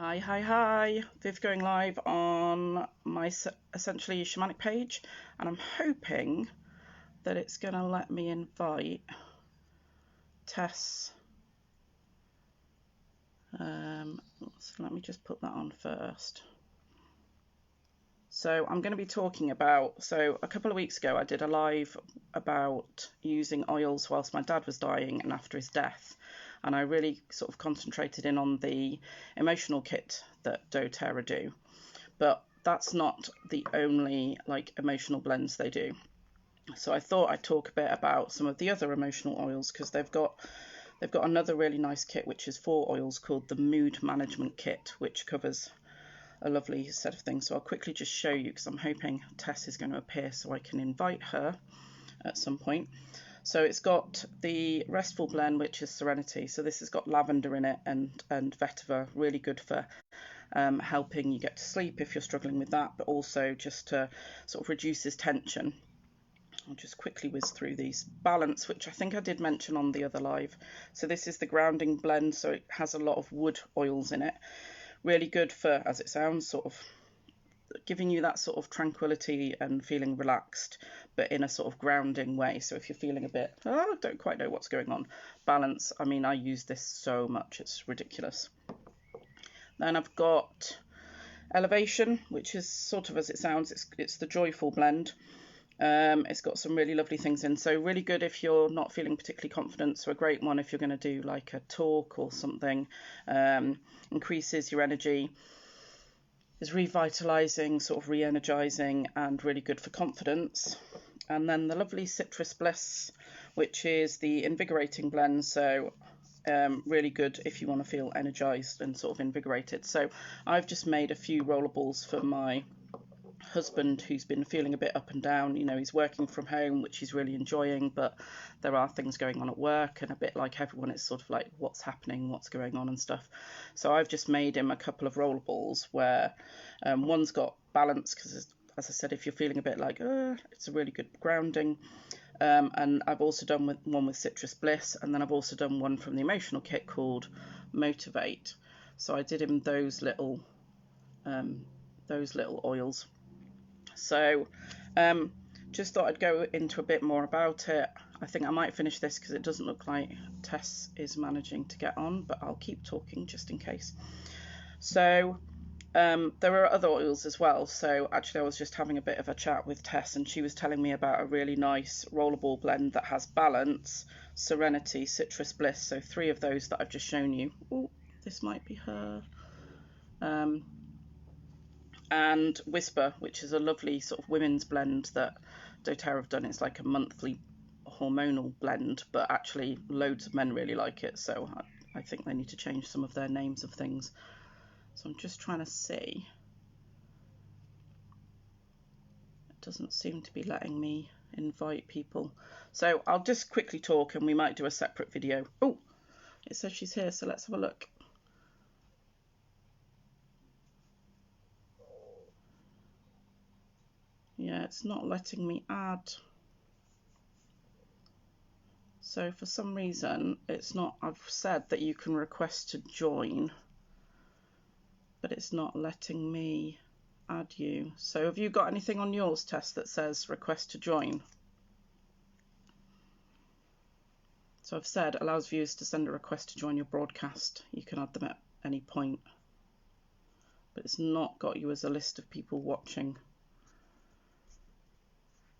Hi, Viv going live on my Essentially Shamanic page, and I'm hoping that it's going to let me invite Tess. So let me just put that on first. So I'm going to be talking about, so a couple of weeks ago I did a live about using oils whilst my dad was dying and after his death. And I really sort of concentrated in on the emotional kit that doTERRA do. But that's not the only emotional blends they do. So I thought I'd talk a bit about some of the other emotional oils, because they've got another really nice kit which is 4 oils called the Mood Management Kit, which covers a lovely set of things. So I'll quickly just show you, because I'm hoping Tess is going to appear so I can invite her at some point. So it's got the Restful blend, which is Serenity. So this has got lavender in it and vetiver, really good for helping you get to sleep if you're struggling with that, but also just to sort of reduces tension. I'll just quickly whiz through these. Balance, which I think I did mention on the other live. So this is the grounding blend, so it has a lot of wood oils in it. Really good for, as it sounds, sort of giving you that sort of tranquility and feeling relaxed, but in a sort of grounding way. So if you're feeling a bit, oh, I don't quite know what's going on, balance. I mean, I use this so much, it's ridiculous. Then I've got Elevation, which is sort of as it sounds, it's the joyful blend. It's got some really lovely things in, so really good if you're not feeling particularly confident. So a great one if you're going to do like a talk or something. Increases your energy, is revitalizing, sort of re-energizing, and really good for confidence. And then the lovely Citrus Bliss, which is the invigorating blend, so really good if you want to feel energized and sort of invigorated. So I've just made a few rollerballs for my husband, who's been feeling a bit up and down. You know, he's working from home, which he's really enjoying, but there are things going on at work, and a bit like everyone, it's sort of like what's happening, what's going on and stuff. So I've just made him a couple of rollerballs where one's got balance, because as I said, if you're feeling a bit like it's a really good grounding, and I've also done one with Citrus Bliss, and then I've also done one from the emotional kit called Motivate. So I did him those little oils. So just thought I'd go into a bit more about it. I think I might finish this because it doesn't look like Tess is managing to get on, but I'll keep talking just in case. So there are other oils as well. So actually I was just having a bit of a chat with Tess, and she was telling me about a really nice rollerball blend that has Balance, Serenity, Citrus Bliss. So 3 of those that I've just shown you. Oh, this might be her. And Whisper, which is a lovely sort of women's blend that doTERRA have done. It's like a monthly hormonal blend, but actually loads of men really like it, so I think they need to change some of their names of things. So I'm just trying to see. It doesn't seem to be letting me invite people. So I'll just quickly talk, and we might do a separate video. Oh, it says she's here, so let's have a look. Yeah, it's not letting me add. So for some reason, it's not, I've said that you can request to join, but it's not letting me add you. So have you got anything on yours, Tess, that says request to join? So I've said allows viewers to send a request to join your broadcast. You can add them at any point, but it's not got you as a list of people watching.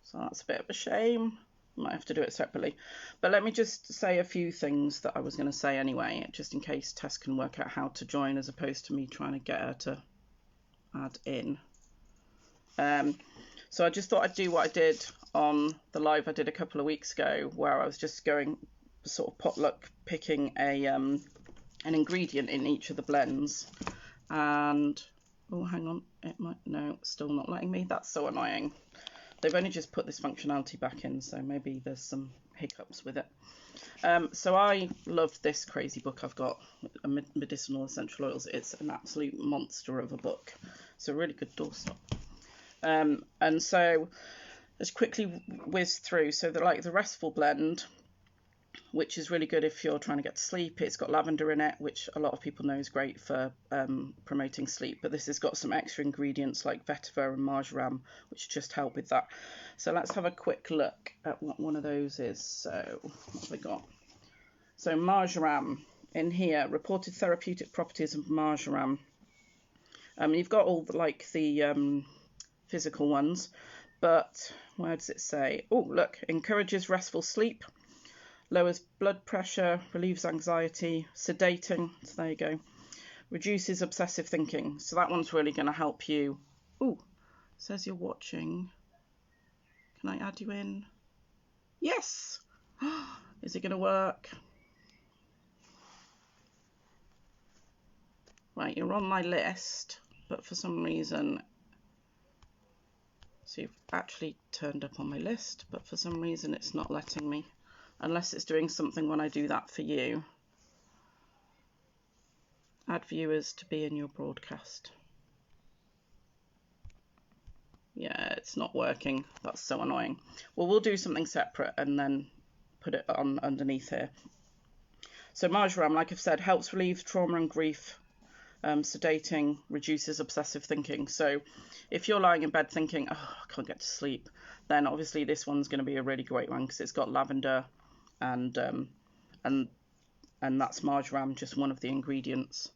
So that's a bit of a shame. Might have to do it separately. But let me just say a few things that I was going to say anyway, just in case Tess can work out how to join, as opposed to me trying to get her to add in. So I just thought I'd do what I did on the live I did a couple of weeks ago, where I was just going sort of potluck picking an ingredient in each of the blends. And oh, hang on, it might, no, still not letting me. That's so annoying. They've only just put this functionality back in, so maybe there's some hiccups with it. So I love this crazy book I've got, Medicinal Essential Oils. It's an absolute monster of a book. It's a really good doorstop. And so let's quickly whiz through. So the Restful blend, which is really good if you're trying to get to sleep. It's got lavender in it, which a lot of people know is great for promoting sleep, but this has got some extra ingredients like vetiver and marjoram, which just help with that. So let's have a quick look at what one of those is. So what have we got? So marjoram in here, reported therapeutic properties of marjoram. You've got all the physical ones, but where does it say? Oh, look, encourages restful sleep, lowers blood pressure, relieves anxiety, sedating, so there you go, reduces obsessive thinking. So that one's really going to help you. Oh, says you're watching. Can I add you in? Yes! Is it going to work? Right, you're on my list, but for some reason, so you've actually turned up on my list, but for some reason it's not letting me, unless it's doing something when I do that for you. Add viewers to be in your broadcast. Yeah, it's not working. That's so annoying. Well, we'll do something separate and then put it on underneath here. So marjoram, like I've said, helps relieve trauma and grief. Sedating, reduces obsessive thinking. So if you're lying in bed thinking, oh, I can't get to sleep, then obviously this one's going to be a really great one because it's got lavender and that's marjoram, just one of the ingredients.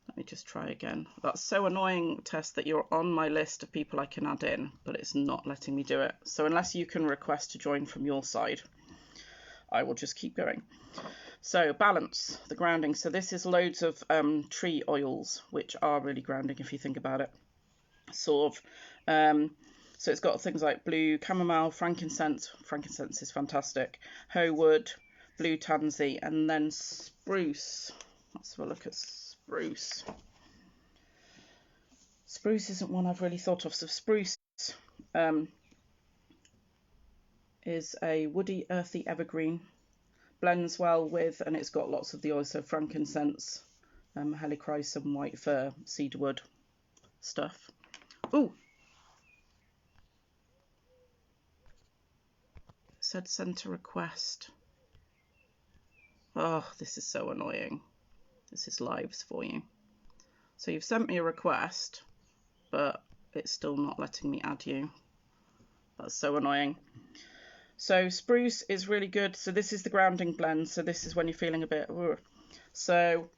Let me just try again. That's so annoying, Tess, that you're on my list of people I can add in, but it's not letting me do it. So unless you can request to join from your side, I will just keep going. So balance, the grounding. So this is loads of tree oils, which are really grounding if you think about it. Sort of. So it's got things like blue chamomile, frankincense. Frankincense is fantastic. Hoe wood, blue tansy, and then spruce. Let's have a look at spruce. Spruce isn't one I've really thought of. So spruce is a woody, earthy evergreen. Blends well with, and it's got lots of the oils, so frankincense, helichrysum, white fir, cedarwood stuff. Ooh! Said send a request. Oh, this is so annoying. This is lives for you. So you've sent me a request, but it's still not letting me add you. That's so annoying. So spruce is really good. So this is the grounding blend. So this is when you're feeling a bit. So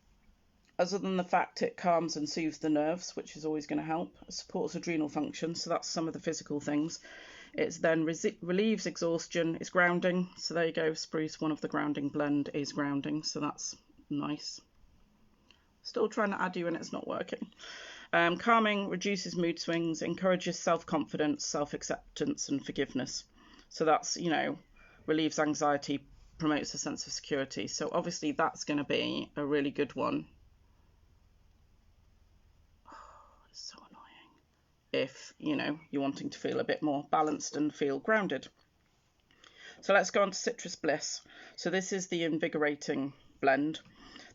other than the fact it calms and soothes the nerves, which is always going to help, it supports adrenal function. So that's some of the physical things. It's then relieves exhaustion. It's grounding. So there you go. Spruce, one of the grounding blend, is grounding. So that's nice. Still trying to add you and it's not working. Calming, reduces mood swings, encourages self-confidence, self-acceptance and forgiveness. So that's, you know, relieves anxiety, promotes a sense of security. So obviously that's going to be a really good one. Oh, it's so annoying. If, you know, you're wanting to feel a bit more balanced and feel grounded. So let's go on to Citrus Bliss. So this is the invigorating blend.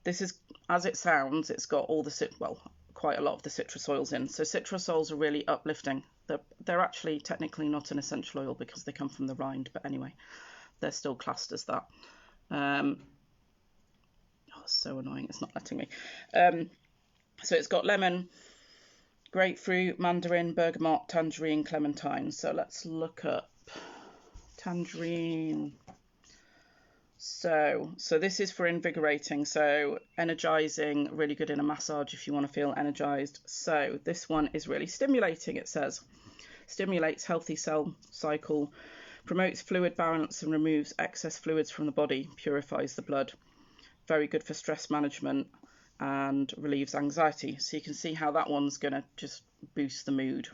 This is, as it sounds, it's got all the, quite a lot of the citrus oils in. So citrus oils are really uplifting. They're actually technically not an essential oil because they come from the rind, but anyway, they're still classed as that. Oh, it's so annoying, it's not letting me. So it's got lemon, grapefruit, mandarin, bergamot, tangerine, clementine. So let's look up tangerine. So this is for invigorating, so energizing, really good in a massage if you want to feel energized. So this one is really stimulating, it says. Stimulates healthy cell cycle, promotes fluid balance and removes excess fluids from the body, purifies the blood. Very good for stress management and relieves anxiety. So you can see how that one's going to just boost the mood.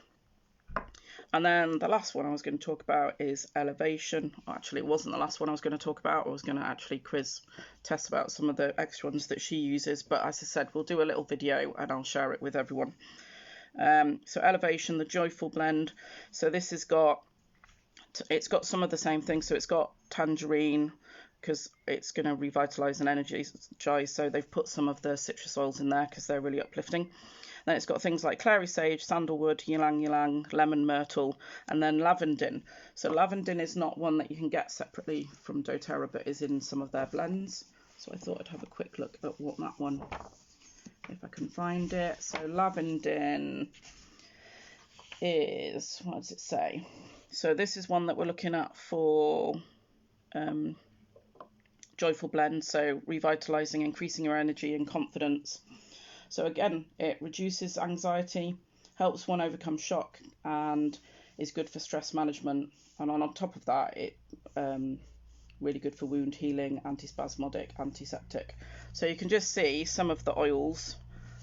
And then the last one I was going to talk about is Elevation. Actually, it wasn't the last one I was going to talk about. I was going to actually quiz Tess about some of the extra ones that she uses. But as I said, we'll do a little video and I'll share it with everyone. So Elevation, the Joyful Blend. So this has got, it's got some of the same things. So it's got tangerine, because it's going to revitalise and energise. So they've put some of the citrus oils in there because they're really uplifting. Then it's got things like clary sage, sandalwood, ylang ylang, lemon myrtle, and then lavandin. So lavandin is not one that you can get separately from doTERRA, but is in some of their blends. So I thought I'd have a quick look at what that one, if I can find it. So lavandin is, what does it say? So this is one that we're looking at for joyful blend, so revitalizing, increasing your energy and confidence. So again, it reduces anxiety, helps one overcome shock, and is good for stress management. And on top of that, it really good for wound healing, antispasmodic, antiseptic. So you can just see some of the oils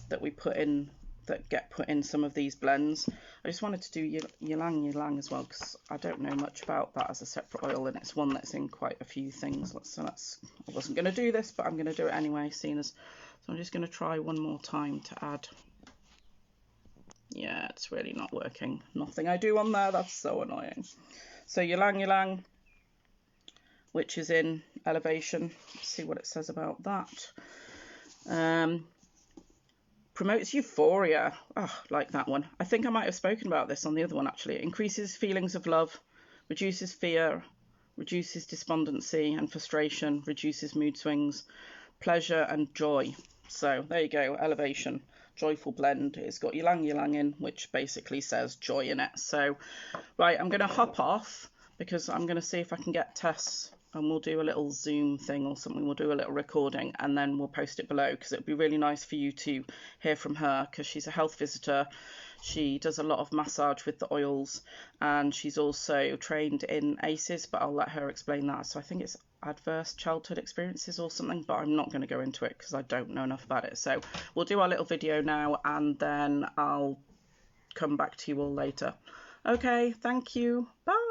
that we put in, that get put in some of these blends. I just wanted to do ylang ylang as well, because I don't know much about that as a separate oil, and it's one that's in quite a few things. So I wasn't going to do this, but I'm going to do it anyway, seeing as. So I'm just going to try one more time to add. Yeah, it's really not working. Nothing I do on there, that's so annoying. So ylang ylang, which is in Elevation. Let's see what it says about that. Promotes euphoria. Oh, like that one. I think I might have spoken about this on the other one actually. It increases feelings of love, reduces fear, reduces despondency and frustration, reduces mood swings, pleasure and joy. So there you go, Elevation, joyful blend. It's got ylang ylang in, which basically says joy in it. So, right, I'm going to hop off because I'm going to see if I can get Tess, and we'll do a little Zoom thing or something. We'll do a little recording and then we'll post it below, because it'd be really nice for you to hear from her, because she's a health visitor. She does a lot of massage with the oils, and she's also trained in ACEs, but I'll let her explain that. So I think it's adverse childhood experiences or something, but I'm not going to go into it because I don't know enough about it. So we'll do our little video now, and then I'll come back to you all later. Okay, thank you. Bye.